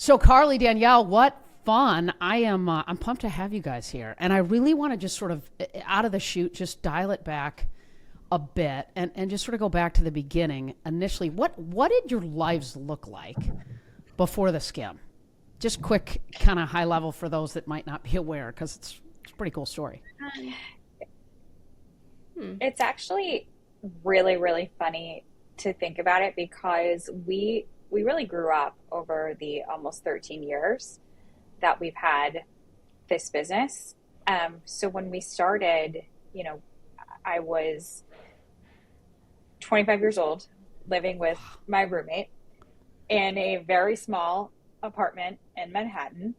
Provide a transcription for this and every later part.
So Carly, Danielle, what fun. I'm pumped to have you guys here. And I really want to just sort of out of the chute, just dial it back a bit and just sort of go back to the beginning. Initially, what did your lives look like before the skim? Just quick, kind of high level for those that might not be aware, because it's a pretty cool story. It's actually really, really funny to think about it because we really grew up over the almost 13 years that we've had this business. So when we started, I was 25 years old, living with my roommate in a very small apartment in Manhattan,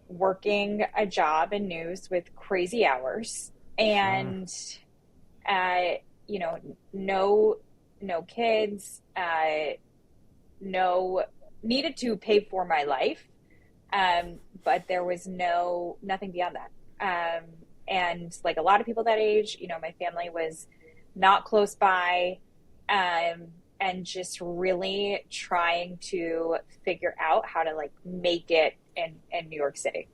working a job in news with crazy hours, and no kids, no needed to pay for my life, but there was nothing beyond that. And like a lot of people that age, my family was not close by, and just really trying to figure out how to like make it in New York City.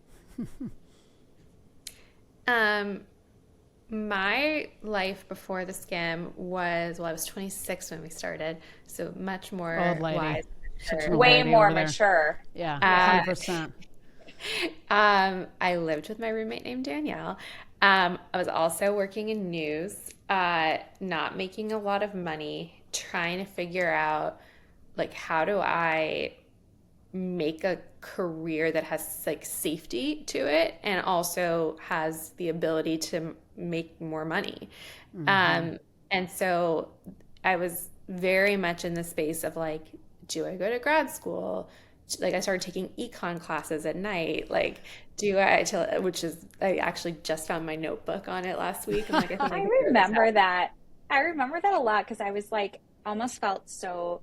My life before the skim was, well, I was 26 when we started, so much more Old lady. wise. Way more mature. Yeah, 100%. I lived with my roommate named Danielle. I was also working in news, not making a lot of money, trying to figure out like how do I make a career that has like safety to it and also has the ability to make more money. And so I was very much in the space of like, do I go to grad school? Like I started taking econ classes at night. Like, which is, I actually just found my notebook on it last week. I'm like, I think I I can figure this remember out. that. I remember that a lot because I was like, almost felt so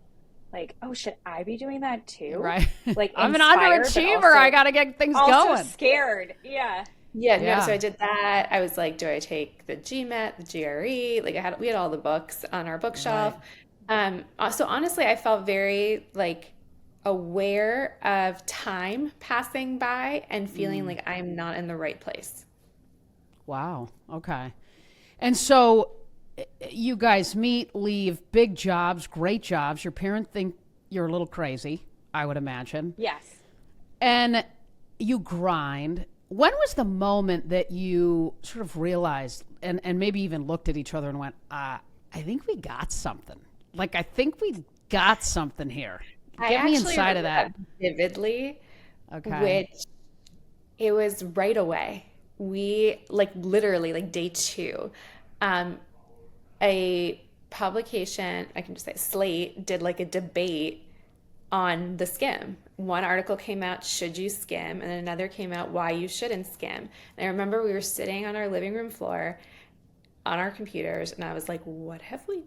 like, oh, should I be doing that too? Right. Like I'm an inspired, but underachiever. I got to get things also going. scared. Yeah. Yeah, no, Yeah. so I did that. I was like, do I take the GMAT, the GRE? Like we had all the books on our Right. bookshelf. So honestly, I felt very like aware of time passing by and feeling like I'm not in the right place. Wow. Okay. And so you guys meet, leave, big jobs, great jobs. Your parents think you're a little crazy, I would imagine. Yes. And you grind. When was the moment that you sort of realized and maybe even looked at each other and went, I think we got something. Like, I think we got something here. I Get me actually inside of remember that. vividly, Okay. which it was right away. We like literally like day two. Um, a publication, I can just say Slate, did like a debate on the skim. One article came out, should you skim? And then another came out, why you shouldn't skim. And I remember we were sitting on our living room floor on our computers, and I was like, what have we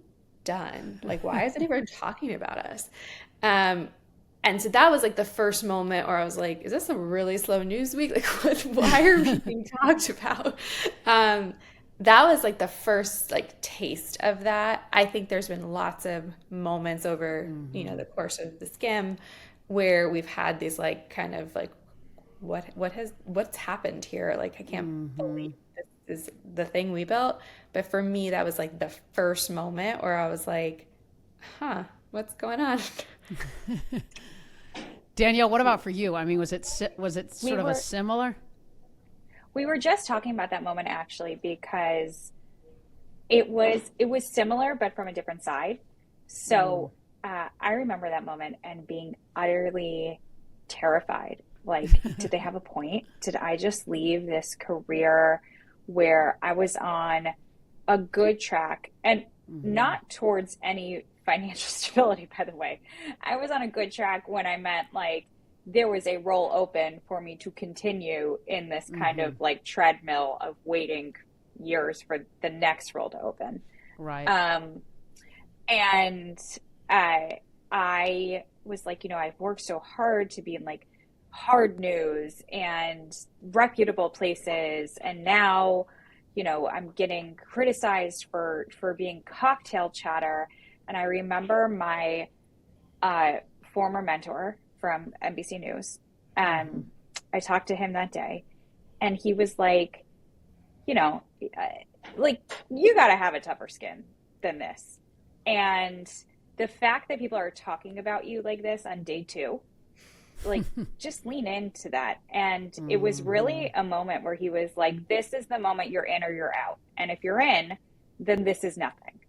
done? Like, why is anyone talking about us? Um, and so that was like the first moment where I was like, is this a really slow news week? Like, why are we being talked about? Um, that was like the first like taste of that. I think there's been lots of moments over, the course of the skim where we've had these like kind of like what's happened here? Like I can't believe this is the thing we built. But for me, that was like the first moment where I was like, huh, what's going on? Danielle, what about for you? I mean, was it We sort of a were similar? we were just talking about that moment actually because it was similar but from a different side. So I remember that moment and being utterly terrified. Like, did they have a point? Did I just leave this career where I was on a good track and not towards any financial stability, by the way. I was on a good track when I meant like there was a role open for me to continue in this kind of like treadmill of waiting years for the next role to open. Right. And I was like, I've worked so hard to be in like hard news and reputable places, and now, I'm getting criticized for being cocktail chatter. And I remember my former mentor from NBC News I talked to him that day, and he was like, you know, like, you got to have a tougher skin than this. And the fact that people are talking about you like this on day 2, like, just lean into that. And it was really a moment where he was like, this is the moment you're in or you're out. And if you're in, then this is nothing.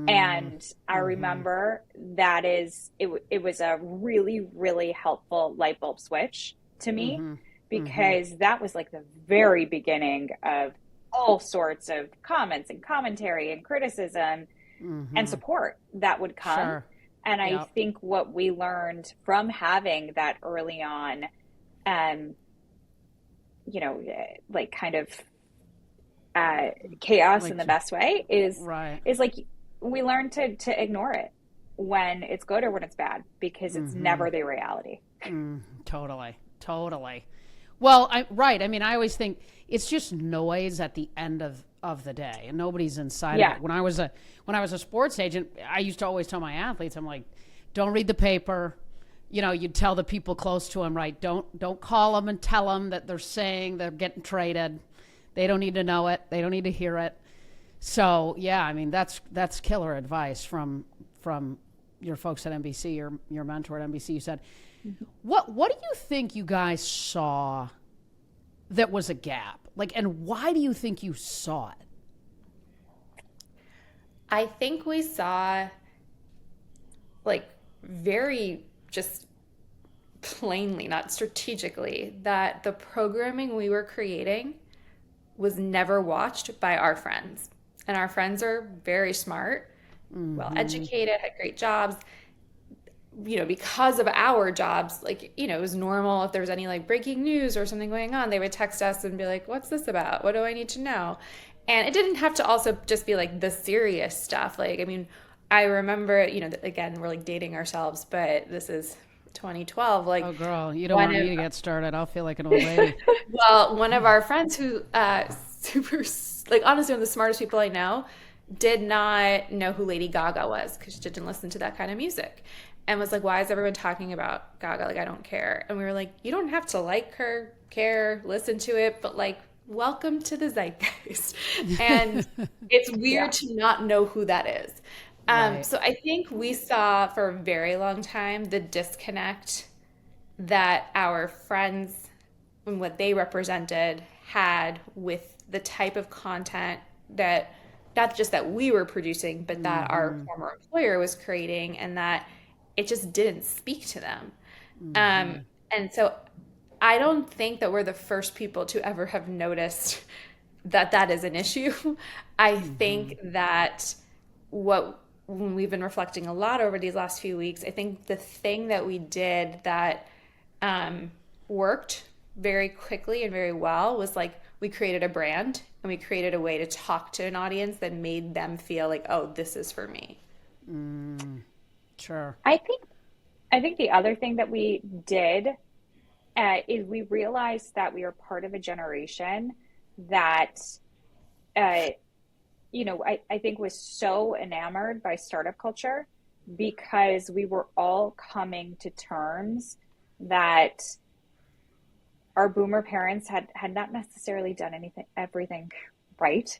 And I remember it was a really, really helpful light bulb switch to me, because that was like the very beginning of all sorts of comments and commentary and criticism and support that would come. Sure. And I think what we learned from having that early on, you know, like, kind of chaos Like, in the best way is right. like, we learn to ignore it when it's good or when it's bad, because it's never the reality. Totally. Well, right. I mean, I always think it's just noise at the end of the day, and nobody's inside of it. When I was a sports agent, I used to always tell my athletes, I'm like, don't read the paper. You know, you'd tell the people close to them, right? Don't call them and tell them that they're saying they're getting traded. They don't need to know it. They don't need to hear it. So yeah, I mean, that's killer advice from your folks at NBC, your mentor at NBC. You said, what do you think you guys saw that was a gap? Like, and why do you think you saw it? I think we saw, like, very just plainly, not strategically, that the programming we were creating was never watched by our friends. And our friends are very smart, well educated, had great jobs. You know, because of our jobs, like, you know, it was normal if there was any like breaking news or something going on, they would text us and be like, what's this about? What do I need to know? And it didn't have to also just be like the serious stuff. Like, I mean, I remember, you know, again, we're like dating ourselves, but this is 2012. Like, oh, girl, you don't want me to get started. I'll feel like an old lady. Well, one of our friends who, super, like, honestly, one of the smartest people I know, did not know who Lady Gaga was because she didn't listen to that kind of music. And was like, why is everyone talking about Gaga? Like, I don't care. And we were like, you don't have to like her, care, listen to it, but like, welcome to the zeitgeist. And it's weird to not know who that is. Right. So I think we saw for a very long time the disconnect that our friends and what they represented had with the type of content that, not just that we were producing, but that our former employer was creating, and that it just didn't speak to them. And so I don't think that we're the first people to ever have noticed that that is an issue. I think that when we've been reflecting a lot over these last few weeks, I think the thing that we did that worked very quickly and very well was like, we created a brand and we created a way to talk to an audience that made them feel like, oh, this is for me. Sure. I think the other thing that we did is we realized that we are part of a generation that, you know, I think was so enamored by startup culture, because we were all coming to terms that our boomer parents had not necessarily done everything right.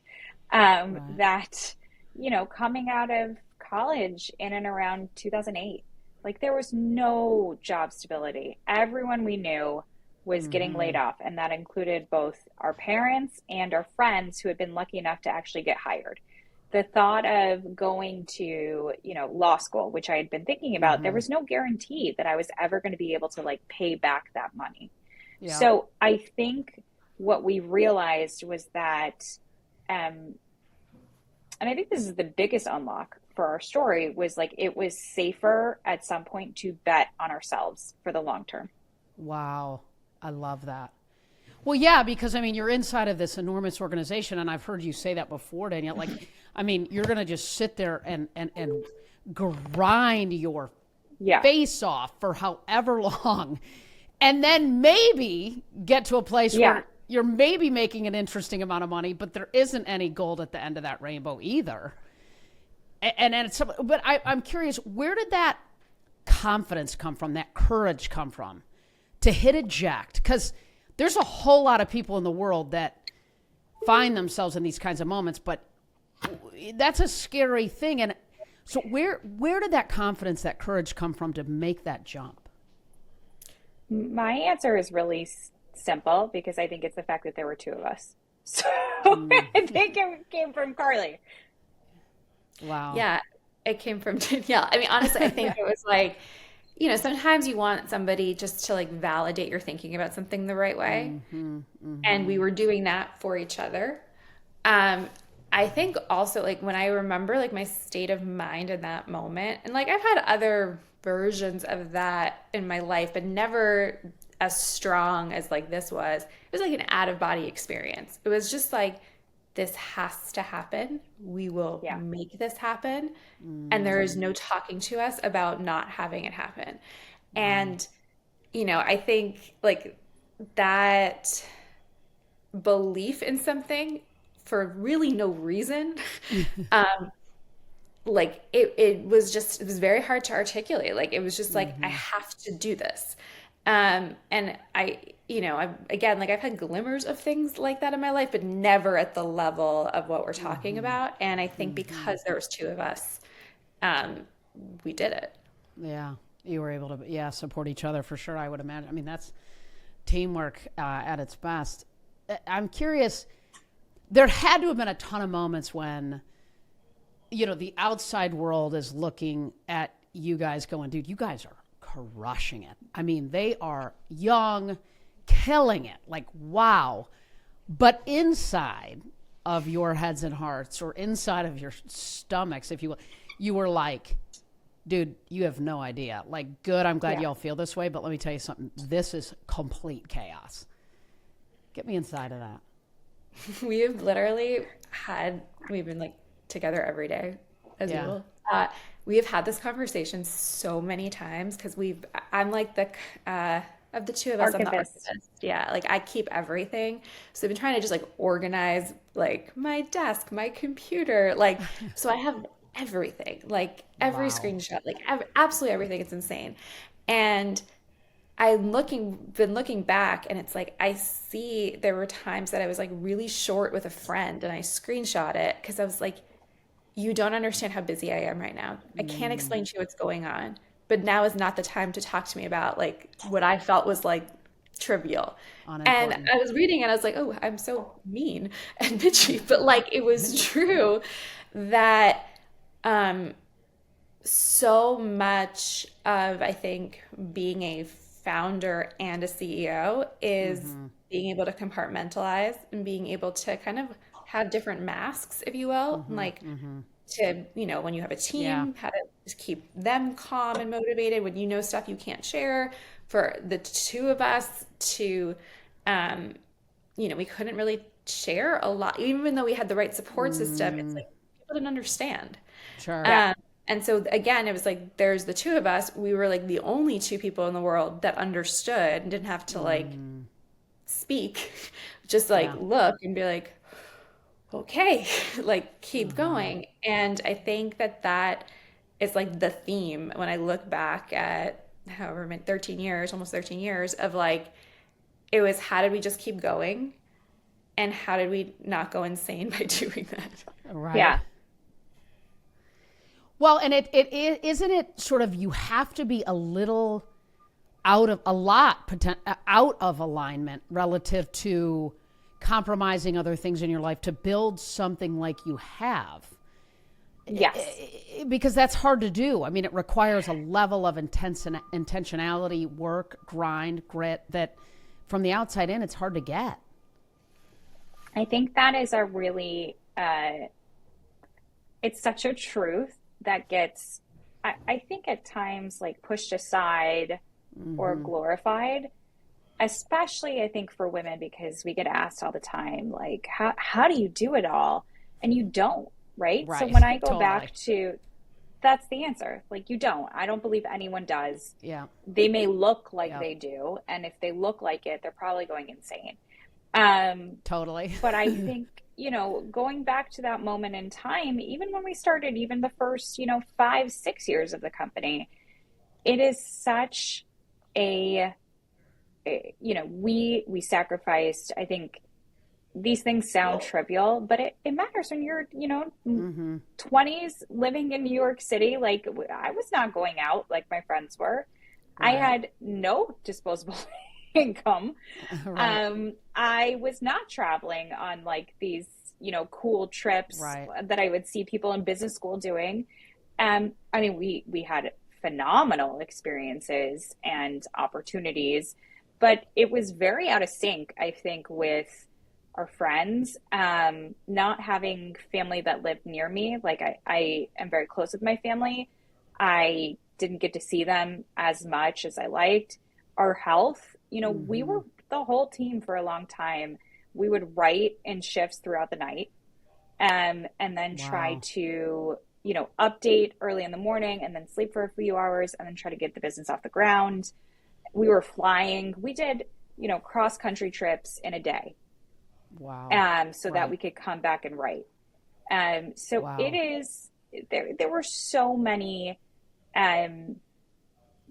That, you know, coming out of college in and around 2008, like, there was no job stability. Everyone we knew was getting laid off, and that included both our parents and our friends who had been lucky enough to actually get hired. The thought of going to, you know, law school, which I had been thinking about, there was no guarantee that I was ever going to be able to like pay back that money. Yeah. So I think what we realized was that, and I think this is the biggest unlock for our story, was like, it was safer at some point to bet on ourselves for the long term. Wow. I love that. Well, yeah, because I mean, you're inside of this enormous organization, and I've heard you say that before, Danielle. Like, I mean, you're going to just sit there and grind your face off for however long, and then maybe get to a place where you're maybe making an interesting amount of money, but there isn't any gold at the end of that rainbow either. And it's, but I'm curious, where did that confidence come from, that courage come from, to hit eject? Because there's a whole lot of people in the world that find themselves in these kinds of moments, but that's a scary thing. And so where did that confidence, that courage come from to make that jump? My answer is really simple because I think it's the fact that there were two of us. So I think it came from Carly. Wow. Yeah, it came from Danielle. I mean, honestly, I think it was like, sometimes you want somebody just to like validate your thinking about something the right way. And we were doing that for each other. I think also like when I remember like my state of mind in that moment, and like I've had other versions of that in my life, but never as strong as like this was. It was like an out of body experience. It was just like, this has to happen. We will Yeah. make this happen. And there is no talking to us about not having it happen. And, I think like that belief in something for really no reason, like it was very hard to articulate. Like it was just like, I have to do this. And again, like I've had glimmers of things like that in my life, but never at the level of what we're talking about. And I think because there was two of us, we did it. Yeah. You were able to, support each other for sure, I would imagine. I mean, that's teamwork at its best. I'm curious, there had to have been a ton of moments when, the outside world is looking at you guys going, dude, you guys are crushing it. I mean, they are young, killing it. Like, wow. But inside of your heads and hearts, or inside of your stomachs, if you will, you were like, dude, you have no idea. Like, good, I'm glad y'all feel this way, but let me tell you something. This is complete chaos. Get me inside of that. We have literally we've been like together every day as well. We have had this conversation so many times because I'm like the, of the two of us, I'm the Archivist. archivist. Yeah, like I keep everything. So I've been trying to just like organize like my desk, my computer, like, so I have everything, like every Wow. screenshot, like absolutely everything. It's insane. And been looking back, and it's like I see there were times that I was like really short with a friend and I screenshot it because I was like, you don't understand how busy I am right now. I can't explain to you what's going on, but now is not the time to talk to me about like what I felt was like trivial. And Unimportant. I was reading and I was like, oh, I'm so mean and bitchy, but like it was true that so much of, I think, being a founder and a CEO is being able to compartmentalize and being able to kind of have different masks, if you will, like to, when you have a Yeah. team, how to just keep them calm and motivated when stuff you can't share. For the two of us to, we couldn't really share a lot, even though we had the right support system. It's like people didn't understand. Sure. Yeah. And so again, it was like there's the two of us. We were like the only two people in the world that understood and didn't have to like speak, just like Yeah. look and be like, okay, like keep going. And I think that is like the theme when I look back at however many 13 years, almost 13 years of like, it was how did we just keep going? And how did we not go insane by doing that? Right. Yeah. Well, and it isn't it sort of, you have to be a little out of alignment relative to compromising other things in your life to build something like you have. Yes. Because that's hard to do. I mean, it requires a level of intentionality, work, grind, grit that from the outside in, it's hard to get. I think that is a really, it's such a truth that gets, I think at times like pushed aside or glorified, especially I think for women, because we get asked all the time, like, how do you do it all? And you don't, right? So Right. when I go Totally. back to, that's the answer. Like, you don't. I don't believe anyone does. Yeah. They may look like Yeah. they do. And if they look like it, they're probably going insane. Totally. But I think, going back to that moment in time, even when we started, even the first, 5, 6 years of the company, it is such a we sacrificed, I think these things sound trivial, but it matters when you're, Mm-hmm. 20s living in New York City. Like I was not going out like my friends were. I Right. had no disposable income. Right. I was not traveling on like these, cool trips Right. that I would see people in business school doing. I mean, we had phenomenal experiences and opportunities, but it was very out of sync, I think, with our friends. Not having family that lived near me. Like I am very close with my family. I didn't get to see them as much as I liked. Our health, we Mm-hmm. were the whole team for a long time. We would write in shifts throughout the night, and then try Wow. to, update early in the morning and then sleep for a few hours and then try to get the business off the ground. We were flying. We did, cross country trips in a day, Wow. so that Right. we could come back and write. So it Wow. is, there were so many um,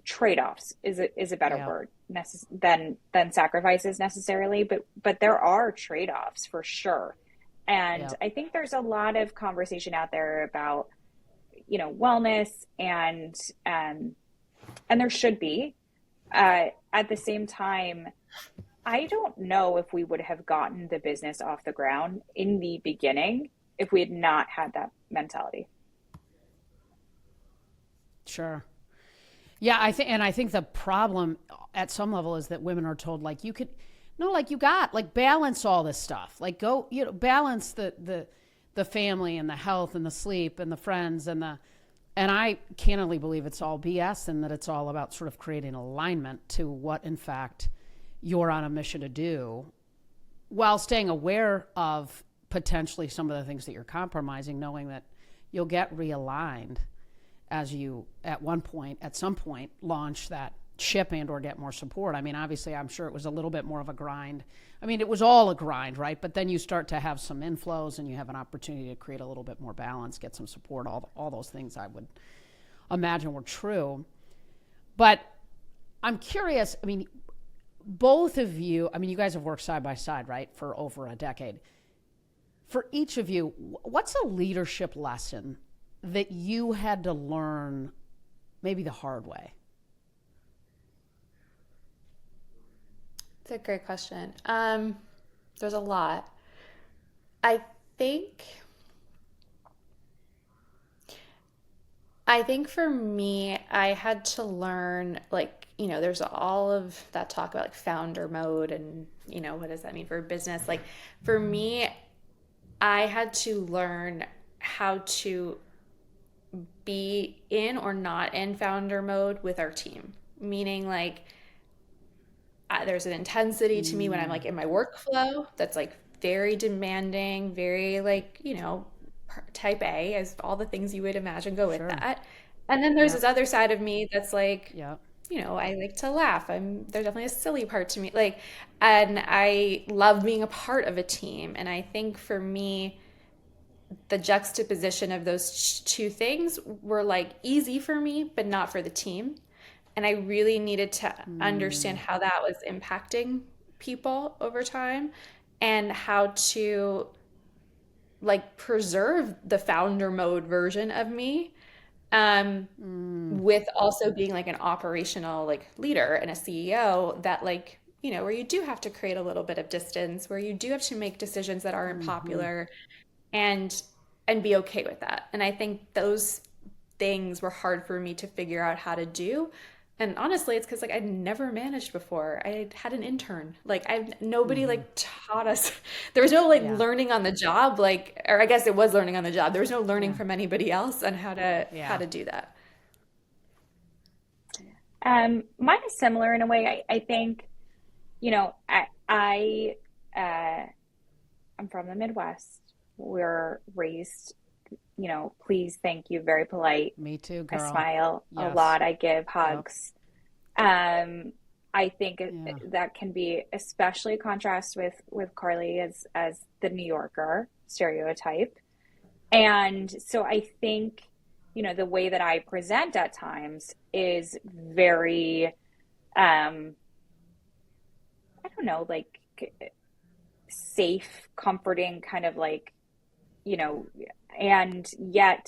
trade-offs is a better Yeah. word than sacrifices necessarily, but there are trade-offs for sure. And Yeah. I think there's a lot of conversation out there about, wellness, um and there should be. At the same time, I don't know if we would have gotten the business off the ground in the beginning if we had not had that mentality. Sure. Yeah, I think the problem at some level is that women are told like you could no, like you got like balance all this stuff. Like go, balance the family and the health and the sleep and the friends and I candidly believe it's all BS and that it's all about sort of creating alignment to what in fact you're on a mission to do while staying aware of potentially some of the things that you're compromising, knowing that you'll get realigned as you at some point launch that ship and or get more support. I mean, obviously I'm sure it was a little bit more of a grind. I mean, it was all a grind, right? But then you start to have some inflows and you have an opportunity to create a little bit more balance, get some support, all those things I would imagine were true. But I'm curious, I mean, both of you, I mean, you guys have worked side by side, right, for over a decade. For each of you, what's a leadership lesson that you had to learn maybe the hard way? It's a great question. There's a lot. I think I think for me, I had to learn like, there's all of that talk about like founder mode and, what does that mean for a business? Like for me, I had to learn how to be in or not in founder mode with our team. Meaning like there's an intensity to me when I'm Mm, like in my workflow that's like very demanding, very like, type A, as all the things you would imagine go with sure. that. And then there's Yep. this other side of me that's like, Yep. I like to laugh. There's definitely a silly part to me. Like, and I love being a part of a team. And I think for me, the juxtaposition of those two things were like easy for me, but not for the team. And I really needed to understand Mm, how that was impacting people over time and how to like preserve the founder mode version of me, um, mm, with also being like an operational like leader and a CEO that like, where you do have to create a little bit of distance, where you do have to make decisions that are mm-hmm. unpopular and and be okay with that. And I think those things were hard for me to figure out how to do. And honestly, it's because like I'd never managed before. I had an intern. Like I've nobody Mm-hmm. like taught us. There was no like Yeah. learning on the job, like or I guess it was learning on the job. There was no learning Yeah. from anybody else on how Yeah. to do that. Mine is similar in a way. I think, I I'm from the Midwest. We're raised, please, thank you, very polite. Me too, I girl. smile a Yes. lot. I give Yep. hugs. Um, I think Yeah. that can be especially contrast with Carly as the New Yorker stereotype. And so I think, the way that I present at times is very um don't know, like safe, comforting kind of like, you know, and yet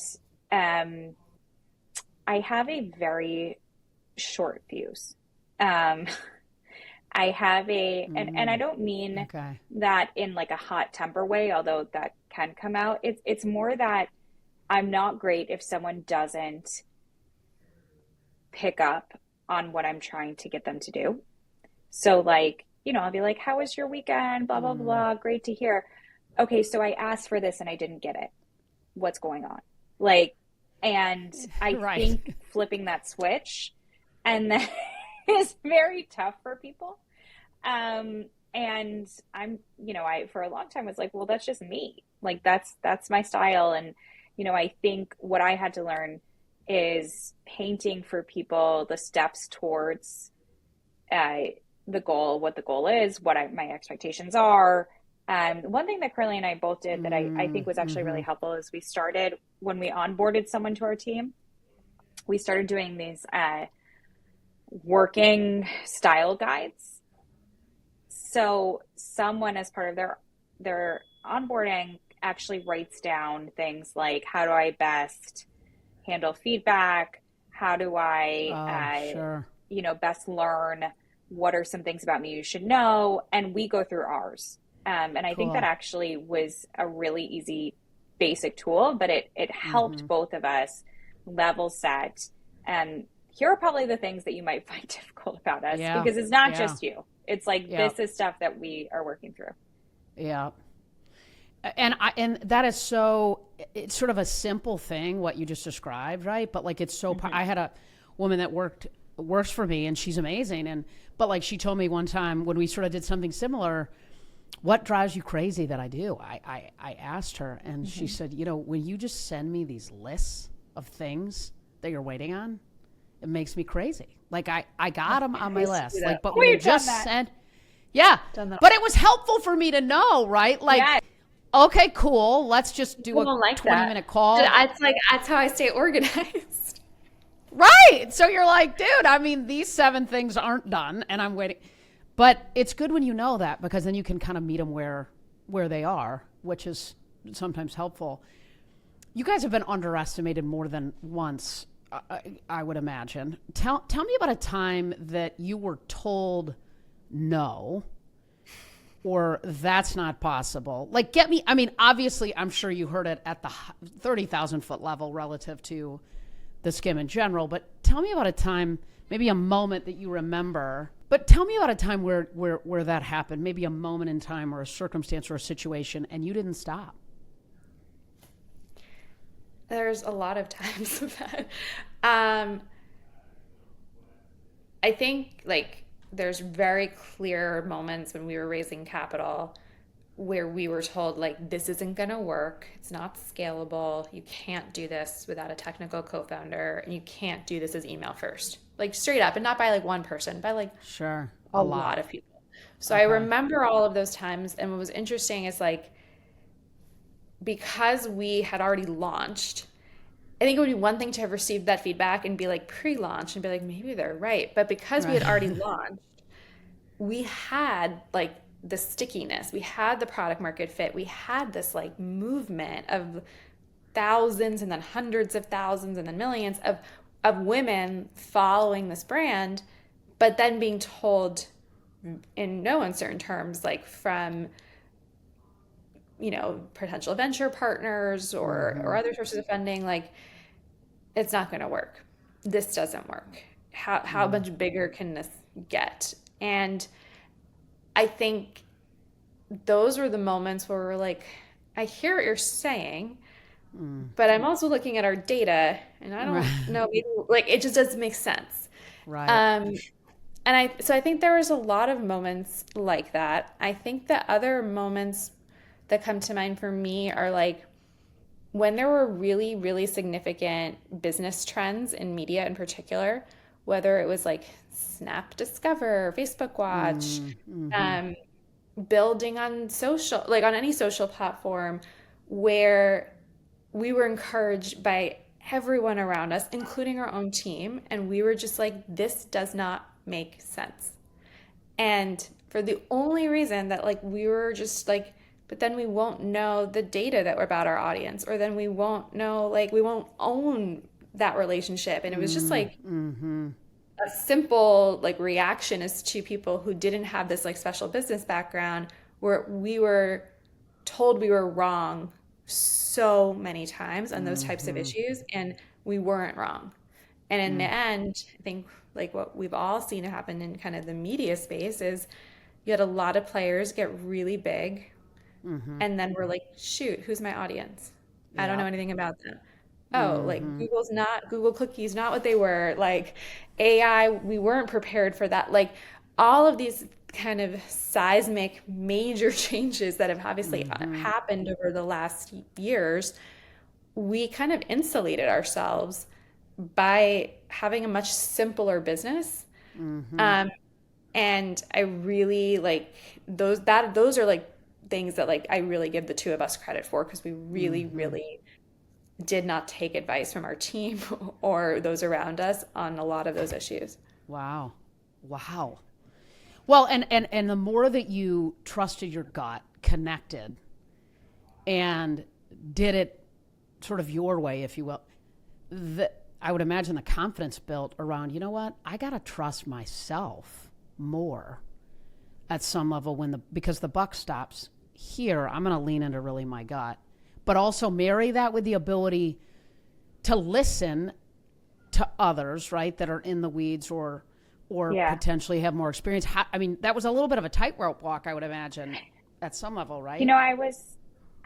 um, I have a very short fuse. Um, I have and I Mm, don't mean okay. that in like a hot temper way, although that can come out. It's more that I'm not great if someone doesn't pick up on what I'm trying to get them to do. So like, I'll be like, "How was your weekend? Blah blah Mm, blah. Great to hear." Okay, so I asked for this and I didn't get it. What's going on? Like, and I right. think flipping that switch and then is very tough for people. And I for a long time was like, well, that's just me. Like that's my style. And, I think what I had to learn is painting for people the steps towards uh, the goal, what the goal is, my expectations are. One thing that Curly and I both did that I Mm, think was actually really hmm. helpful is we started when we onboarded someone to our team, we started doing these working style guides. So someone, as part of their onboarding, actually writes down things like, how do I best handle feedback? How do I, Oh, sure. best learn? What are some things about me you should know? And we go through ours. And I think that Cool. actually was a really easy, basic tool, but it helped Mm-hmm. both of us level set. And here are probably the things that you might find difficult about us Yeah. because it's not Yeah. just you. It's like Yeah. this is stuff that we are working through. Yeah. And that is so, it's sort of a simple thing what you just described, right? But like it's so Mm-hmm. I had a woman that works for me and she's amazing, and but like she told me one time when we sort of did something similar, what drives you crazy that I do? I asked her and she Mm-hmm. said, when you just send me these lists of things that you're waiting on, it makes me crazy. Like I got them on I my used to do list. that. Like, but when you We've done just that. send, yeah, Done that. but it was helpful for me to know, right? Like, Yeah. okay, cool. Let's just do People a don't like 20-minute that. call. It's like that's how I stay organized. Right. So you're like, dude, I mean, these 7 things aren't done and I'm waiting. But it's good when you know that because then you can kind of meet them where they are, which is sometimes helpful. You guys have been underestimated more than once, I would imagine. Tell me about a time that you were told no or that's not possible. Like, I mean, obviously, I'm sure you heard it at the 30,000 foot level relative to the skim in general, but tell me about a time, maybe a moment that you remember. But tell me about a time where that happened, maybe a moment in time or a circumstance or a situation, and you didn't stop. There's a lot of times of that. Um, I think like there's very clear moments when we were raising capital where we were told like this isn't going to work. It's not scalable. You can't do this without a technical co-founder and you can't do this as email first. Like straight up and not by like one person, by like Sure, a a lot. lot of people. So I Okay. remember all of those times and what was interesting is like because we had already launched, I think it would be one thing to have received that feedback and be like pre-launch and be like, maybe they're right. But because we Right. had already launched, we had like the stickiness, we had the product market fit, we had this like movement of thousands and then hundreds of thousands and then millions of women following this brand, but then being told in no uncertain terms, like from potential venture partners or Mm-hmm. other sources of funding, like it's not going to work. This doesn't work. How Mm. much bigger can this get? And I think those were the moments where we're like, I hear what you're saying, Mm. but I'm also looking at our data and I don't Right. know, maybe, like it just doesn't make sense. Right. Um, so I think there was a lot of moments like that. I think the other moments that come to mind for me are like when there were really, really significant business trends in media in particular, whether it was like Snap Discover, Facebook Watch, Mm. Mm-hmm. um, building on social, like on any social platform, where we were encouraged by everyone around us, including our own team, and we were just like, this does not make sense. And for the only reason that like we were just like, but then we won't know the data that were about our audience, or then we won't know, like, we won't own that relationship. And it was just like Mm-hmm. a simple like reaction as to people who didn't have this like special business background, where we were told we were wrong so many times on those types of Mm-hmm. issues, and we weren't wrong. And in the end, I think like what we've all seen happen in kind of the media space is you had a lot of players get really big, Mm-hmm. and then we're like, shoot, who's my audience? I don't Yeah. know anything about them. Oh, like Mm-hmm. Google cookies, not what they were. Like AI, we weren't prepared for that. Like all of these kind of seismic major changes that have obviously Mm-hmm. happened over the last years, we kind of insulated ourselves by having a much simpler business. Mm-hmm. Um, and I really like those are like things that like I really give the two of us credit for, because we really, Mm-hmm. really did not take advice from our team or those around us on a lot of those issues. Wow. Wow. Well, and the more that you trusted your gut, connected, and did it sort of your way, if you will, I would imagine the confidence built around, you know what, I got to trust myself more at some level because the buck stops here. I'm going to lean into really my gut, but also marry that with the ability to listen to others, right, that are in the weeds or Yeah. potentially have more experience. I mean, that was a little bit of a tightrope walk, I would imagine, at some level, You right? know, I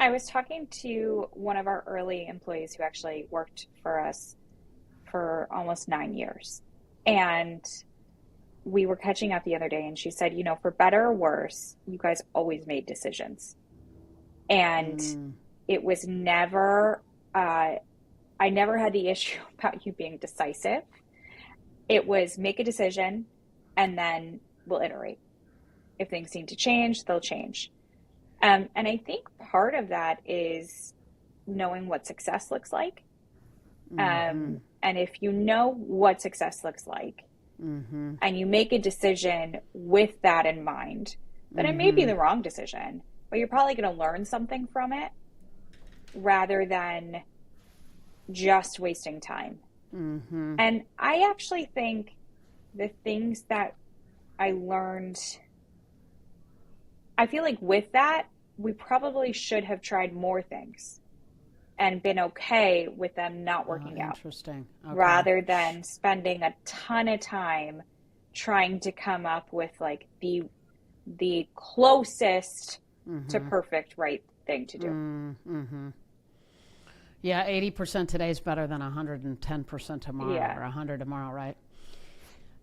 was talking to one of our early employees who actually worked for us for almost 9 years. And we were catching up the other day, and she said, you know, for better or worse, you guys always made decisions. And Mm, it was never, I never had the issue about you being decisive. It was make a decision and then we'll iterate. If things need to change, they'll change. And I think part of that is knowing what success looks like. mm-hmm, And if you know what success looks like mm-hmm, and you make a decision with that in mind, then it may be mm-hmm, the wrong decision, but you're probably going to learn something from it rather than just wasting time. mm-hmm. And I actually think the things that I learned, I feel like with that, we probably should have tried more things and been okay with them not Oh, working out interesting. Okay. rather than spending a ton of time trying to come up with like the closest to Mm-hmm, perfect right thing to do. mm-hmm. Yeah, 80% today is better than 110% tomorrow, Yeah. or 100 tomorrow, right?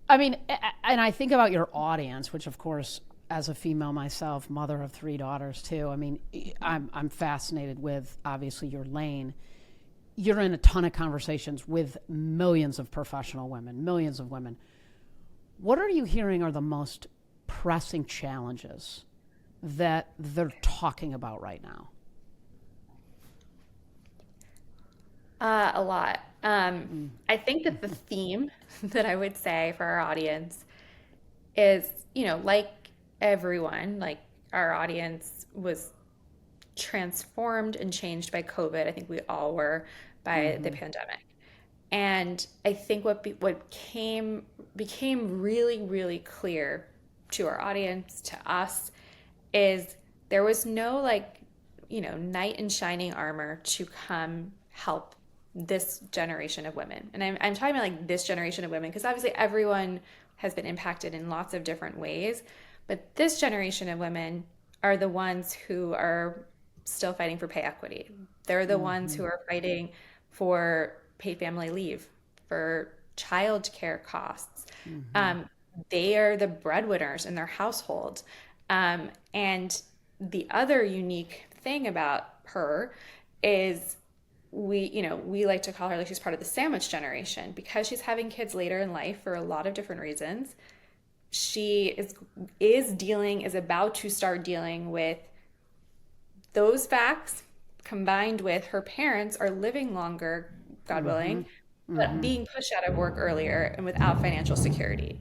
I mean, and I think about your audience, which of course, as a female myself, mother of three daughters too. I mean, I'm fascinated with obviously your lane. You're in a ton of conversations with millions of professional women, millions of women. What are you hearing are the most pressing challenges that they're talking about right now? A lot. I think that the theme that I would say for our audience is, like everyone, like our audience was transformed and changed by COVID. I think we all were by the Mm-hmm. pandemic. And I think what became really, really clear to our audience, to us, is there was no like, knight in shining armor to come help this generation of women. And I'm talking about like this generation of women, because obviously everyone has been impacted in lots of different ways. But this generation of women are the ones who are still fighting for pay equity. They're the ones Mm-hmm. who are fighting for paid family leave, for childcare costs. Mm-hmm. Um, they are the breadwinners in their household. And the other unique thing about her is we like to call her like she's part of the sandwich generation, because she's having kids later in life for a lot of different reasons. She is about to start dealing with those facts, combined with her parents are living longer, God Mm-hmm. willing, but Mm-hmm. being pushed out of work earlier and without financial security.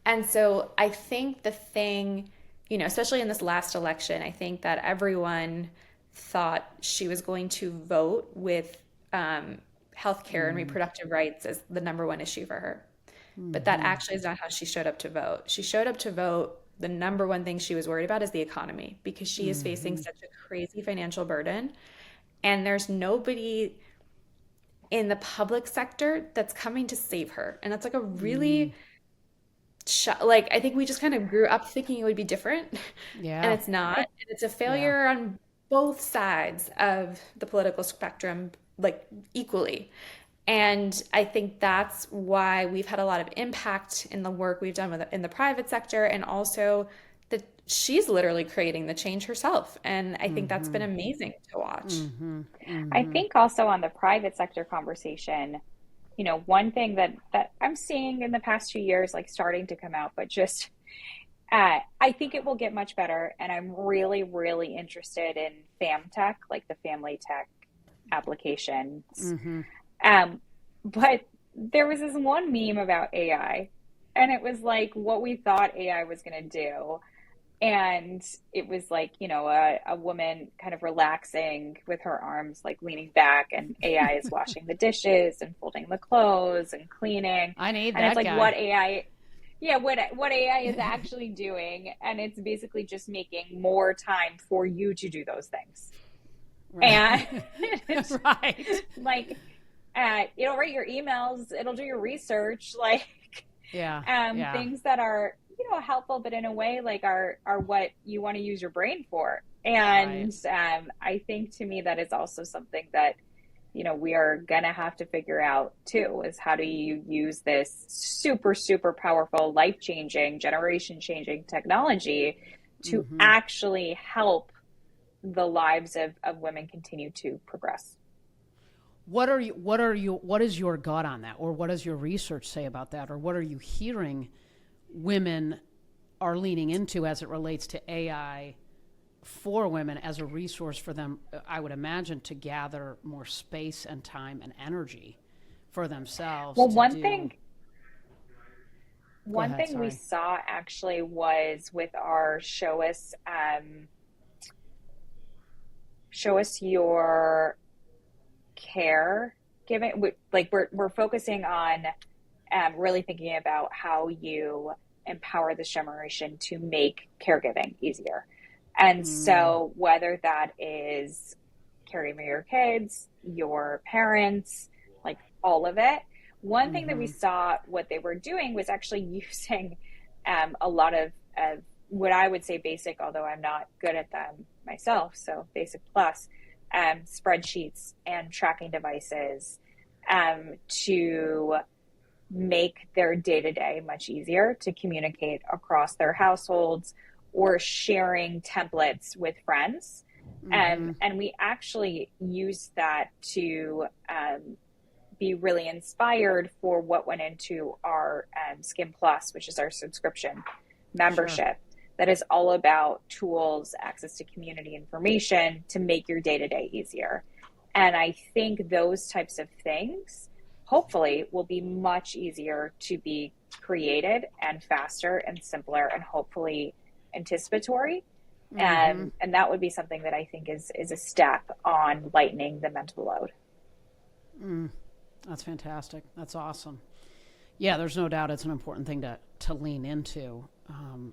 And so I think the thing, especially in this last election, I think that everyone thought she was going to vote with healthcare and Mm, reproductive rights as the number one issue for her. But that mm-hmm, actually is not how she showed up to vote. She showed up to vote. The number one thing she was worried about is the economy because she is facing mm-hmm, such a crazy financial burden. And there's nobody in the public sector that's coming to save her. And that's like a mm, really like I think we just kind of grew up thinking it would be different, and yeah, it's not. And it's a yeah. failure on both sides of the political spectrum, like equally. And I think that's why we've had a lot of impact in the work we've done in the private sector, and also that she's literally creating the change herself. And I think that's been Mm-hmm, amazing to watch. mm-hmm, I mm-hmm. think also on the private sector conversation, one thing that I'm seeing in the past 2 years, like starting to come out, but just I think it will get much better, and I'm really, really interested in FamTech, like the family tech applications. Mm-hmm. Um, but there was this one meme about AI, and it was like what we thought AI was going to do. And it was like, a woman kind of relaxing with her arms like leaning back, and AI is washing the dishes and folding the clothes and cleaning. I need And it's that like what guy. AI, yeah, what AI is actually doing. And it's basically just making more time for you to do those things. And Right. it's Right. like, it'll write your emails, it'll do your research, like Yeah. Yeah. things that are helpful, but in a way like are what you want to use your brain for. Right. And I think to me that is also something that we are gonna have to figure out too, is how do you use this super super powerful, life changing, generation changing technology to Mm-hmm. actually help the lives of women continue to progress. What is your gut on that? Or what does your research say about that? Or what are you hearing women are leaning into as it relates to AI for women as a resource for them, I would imagine, to gather more space and time and energy for themselves Well, to do. Go one ahead, thing we sorry. saw actually was with our show us your care giving, like we're focusing on really thinking about how you empower this generation to make caregiving easier. And Mm, so whether that is caregiving for your kids, your parents, like all of it, one thing that we mm-hmm. saw what they were doing was actually using a lot of what I would say basic, although I'm not good at them myself, so basic plus, spreadsheets and tracking devices to make their day to day much easier to communicate across their households, or sharing templates with friends. Mm-hmm. And we actually used that to be really inspired for what went into our Skim Plus, which is our subscription Sure. membership. That is all about tools, access to community information to make your day to day easier. And I think those types of things hopefully will be much easier to be created and faster and simpler and hopefully anticipatory. Mm-hmm. And that would be something that I think is a step on lightening the mental load. Mm. That's fantastic. That's awesome. Yeah, there's no doubt it's an important thing to lean into.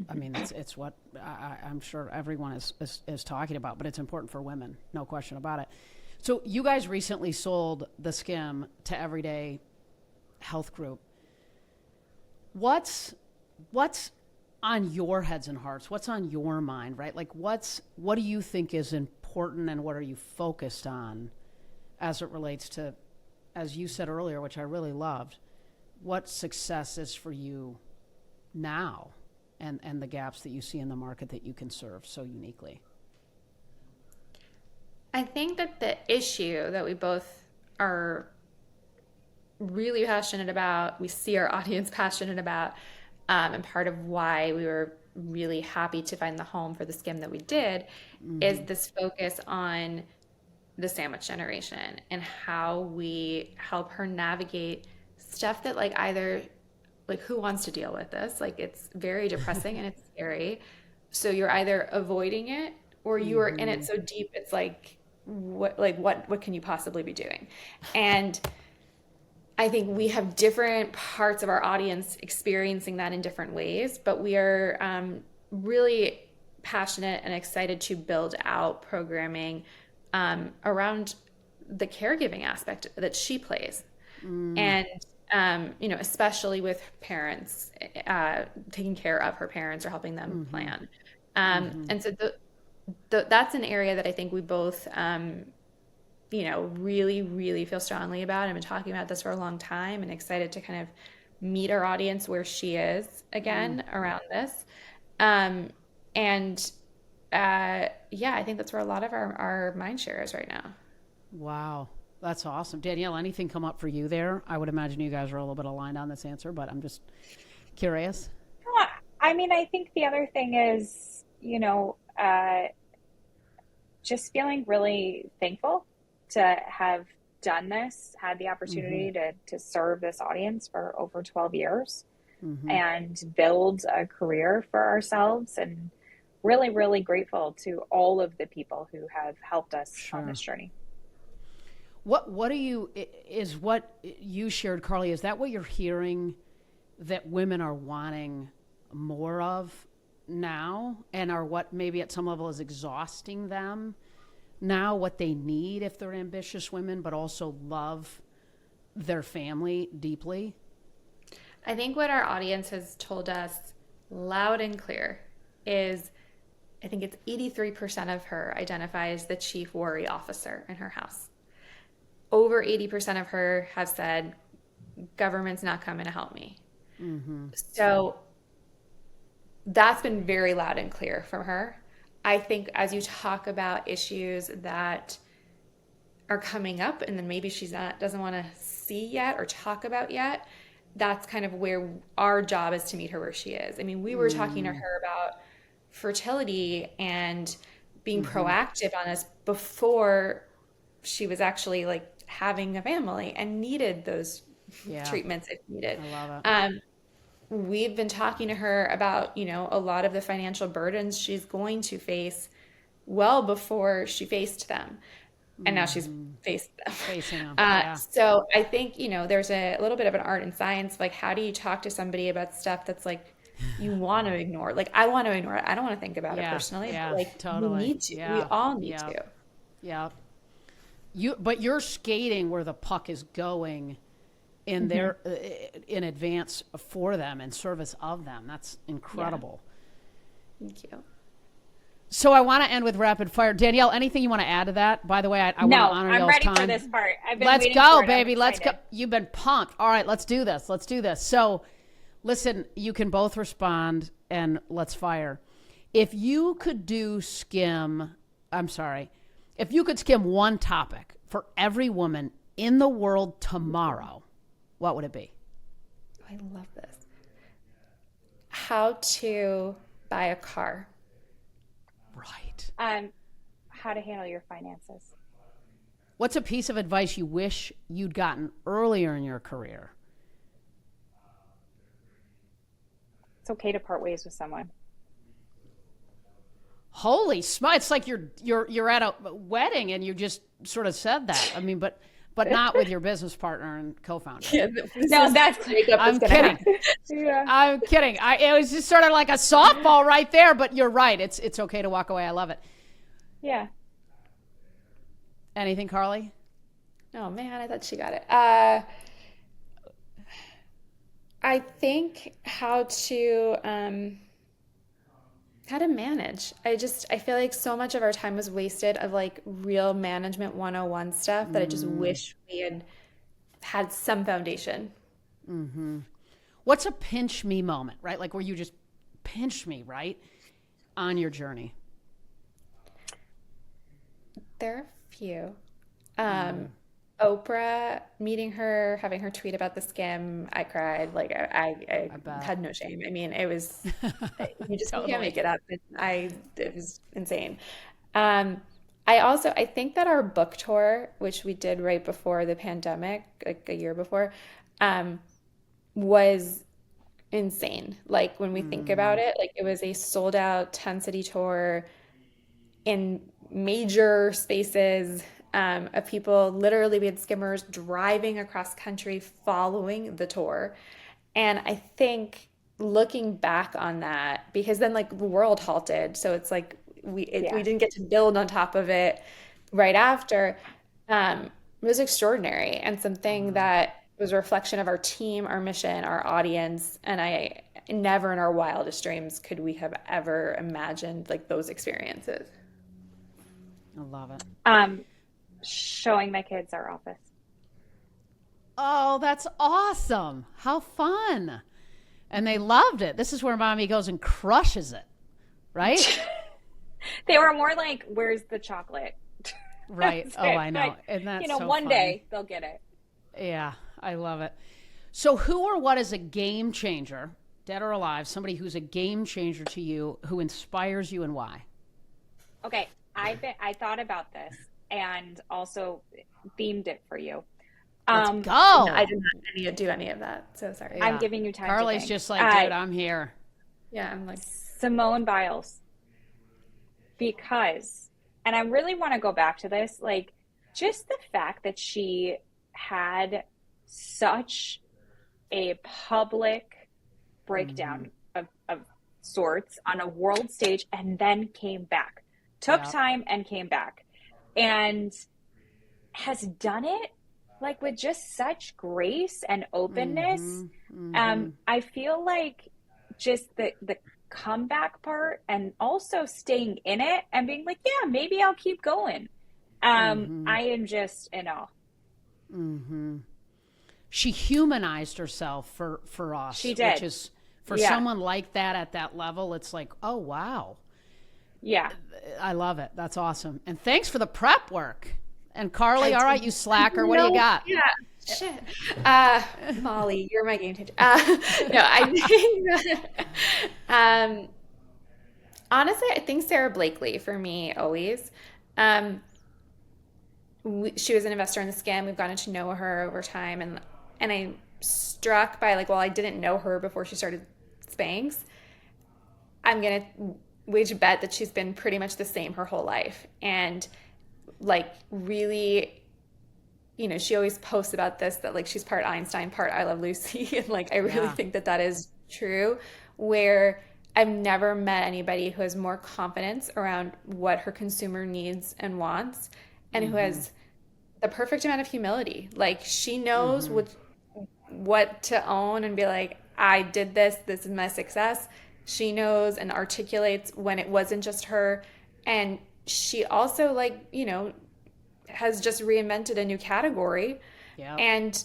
I mean, it's what I'm sure everyone is talking about, but it's important for women, no question about it. So you guys recently sold the Skim to Everyday Health Group. What's on your heads and hearts? What's on your mind, right? Like what do you think is important and what are you focused on as it relates to, as you said earlier, which I really loved, what success is for you now and the gaps that you see in the market that you can serve so uniquely? I think that the issue that we both are really passionate about, we see our audience passionate about, and part of why we were really happy to find the home for the skim that we did, is Mm-hmm. this focus on the sandwich generation and how we help her navigate stuff that like either like who wants to deal with this? Like it's very depressing and it's scary. So you're either avoiding it or you are in it so deep it's what can you possibly be doing? And I think we have different parts of our audience experiencing that in different ways, but we are really passionate and excited to build out programming around the caregiving aspect that she plays. And, especially with parents, taking care of her parents or helping them plan. And so that's an area that I think we both, really, really feel strongly about. I've been talking about this for a long time and excited to kind of meet our audience where she is again around this. I think that's where a lot of our mind share is right now. Wow. That's awesome. Danielle, anything come up for you there? I would imagine you guys are a little bit aligned on this answer, but I'm just curious. I mean, I think the other thing is, just feeling really thankful to have done this, had the opportunity to serve this audience for over 12 years and build a career for ourselves, and really, really grateful to all of the people who have helped us on this journey. What you shared, Carly, is that what you're hearing that women are wanting more of now, and are what maybe at some level is exhausting them now, what they need if they're ambitious women, but also love their family deeply? I think what our audience has told us loud and clear is, I think it's 83% of her identifies the chief worry officer in her house. Over 80% of her have said, government's not coming to help me. So that's been very loud and clear from her. I think as you talk about issues that are coming up and then maybe doesn't want to see yet or talk about yet, that's kind of where our job is to meet her where she is. I mean, we were talking to her about fertility and being proactive on this before she was actually like having a family and needed those treatments if needed. I love it. We've been talking to her about, a lot of the financial burdens she's going to face well before she faced them. And now she's faced them. Facing them. So I think, there's a little bit of an art and science. Like, how do you talk to somebody about stuff that's like, you want to ignore? Like, I want to ignore it. I don't want to think about it personally. Yeah, but like, totally. we need to. We all need to. Yeah. But you're skating where the puck is going in their in advance for them, in service of them. That's incredible. Thank you. So I want to end with rapid fire. Danielle, anything you want to add to that? By the way, I want to honor y'all's time. I'm ready for this part. I've been Let's waiting go, for it. baby. Let's go. You've been pumped. All right, let's do this. So, listen, you can both respond, and let's fire. If you could skim one topic for every woman in the world tomorrow, what would it be? I love this. How to buy a car. Right. How to handle your finances. What's a piece of advice you wish you'd gotten earlier in your career? It's okay to part ways with someone. Holy smokes! It's like you're at a wedding and you just sort of said that. I mean, but not with your business partner and co-founder. No, that's I'm kidding. I'm kidding. It was just sort of like a softball right there. But you're right. It's okay to walk away. I love it. Yeah. Anything, Carly? Oh man, I thought she got it. I think how to manage. I feel like so much of our time was wasted of like real management 101 stuff that I just wish we had some foundation. What's a pinch me moment, right? Like where you just pinch me, right? On your journey. There are a few. Oprah, meeting her, having her tweet about the skim, I cried. Like I had no shame. I mean, it was, you just can't make it up. It was insane. I think that our book tour, which we did right before the pandemic, like a year before, was insane. Like when we think about it, like it was a sold out 10 city tour in major spaces of people. Literally, we had skimmers driving across country following the tour. And I think looking back on that, because then like the world halted, so it's like we Yeah. didn't get to build on top of it right after. It was extraordinary and something that was a reflection of our team, our mission, our audience, and I never in our wildest dreams could we have ever imagined like those experiences. I love it. Showing my kids our office. Oh, that's awesome. How fun. And they loved it. This is where mommy goes and crushes it, right? They were more like, "Where's the chocolate?" Right. That's Oh, it. I know. Like, And that's so one funny. day they'll get it. Yeah, I love it. So, who or what is a game changer, dead or alive, somebody who's a game changer to you, who inspires you and why? Okay, I thought about this and also themed it for you. Let's Um, go. I did not do any of that, so sorry. I'm giving you time to Carly's think. just like, dude, I'm here. Yeah, I'm like, Simone Biles, because, and I really want to go back to this, like just the fact that she had such a public breakdown of sorts on a world stage and then came back, took Yeah. time and came back, and has done it like with just such grace and openness. I feel like just the comeback part and also staying in it and being like, yeah, maybe I'll keep going. I am just in awe. She humanized herself for us. She did. Which is, for Yeah. someone like that at that level, it's like, oh, wow. Yeah. I love it. That's awesome. And thanks for the prep work. And Carly, all right, you slacker. What do you no, got? yeah, shit. Molly, you're my game changer. No, I think honestly, I think Sarah Blakely for me always. She was an investor in the Skimm. We've gotten to know her over time, and I'm struck by like, well, I didn't know her before she started Spanx. I'm gonna wager a bet that she's been pretty much the same her whole life, and like really, she always posts about this, that like she's part Einstein, part I Love Lucy, and like I really Yeah. think that that is true. Where I've never met anybody who has more confidence around what her consumer needs and wants, and who has the perfect amount of humility. Like she knows what to own and be like, I did this. This is my success. She knows and articulates when it wasn't just her, and she also has just reinvented a new category Yeah. and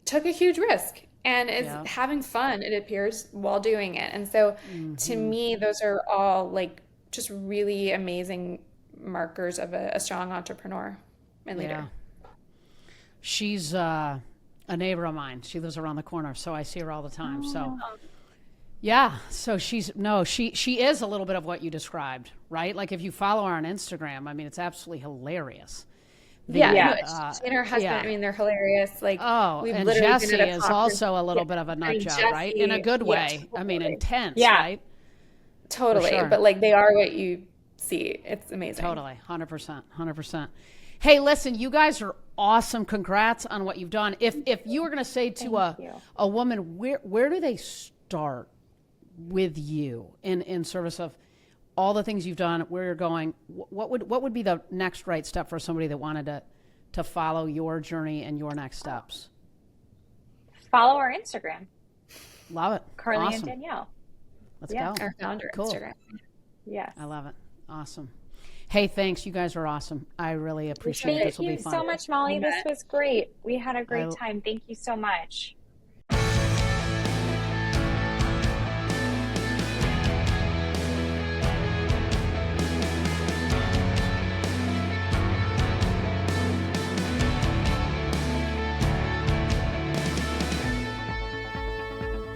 took a huge risk and is Yeah. having fun, it appears, while doing it. And so to me, those are all like just really amazing markers of a strong entrepreneur and leader. Yeah. She's a neighbor of mine. She lives around the corner, so I see her all the time. So yeah, so she is a little bit of what you described, right? Like if you follow her on Instagram, I mean, it's absolutely hilarious. Yeah, Yeah. she and her husband, yeah. I mean, they're hilarious. Like Oh, we've and literally Jesse been at a is conference. also a little Yeah. bit of a nut I mean, job, right? In a Jesse, good yeah, way. I mean, totally. intense, Yeah. right? Totally. sure. But like they are what you see. It's amazing. Totally, 100%, 100%. Hey, listen, you guys are awesome. Congrats on what you've done. If you were going to say to Thank you. a woman, where do they start with you in service of all the things you've done, where you're going? What would be the next right step for somebody that wanted to follow your journey and your next steps? Follow our Instagram, Love it. Carly and Awesome. Danielle. Let's Yeah. go. Our founder Cool. Instagram. Yes. I love it. Awesome. Hey, thanks. You guys are awesome. I really appreciate it. Thank This will be you fun. so much, Molly. You This bet. was great. We had a great I- time. Thank you so much.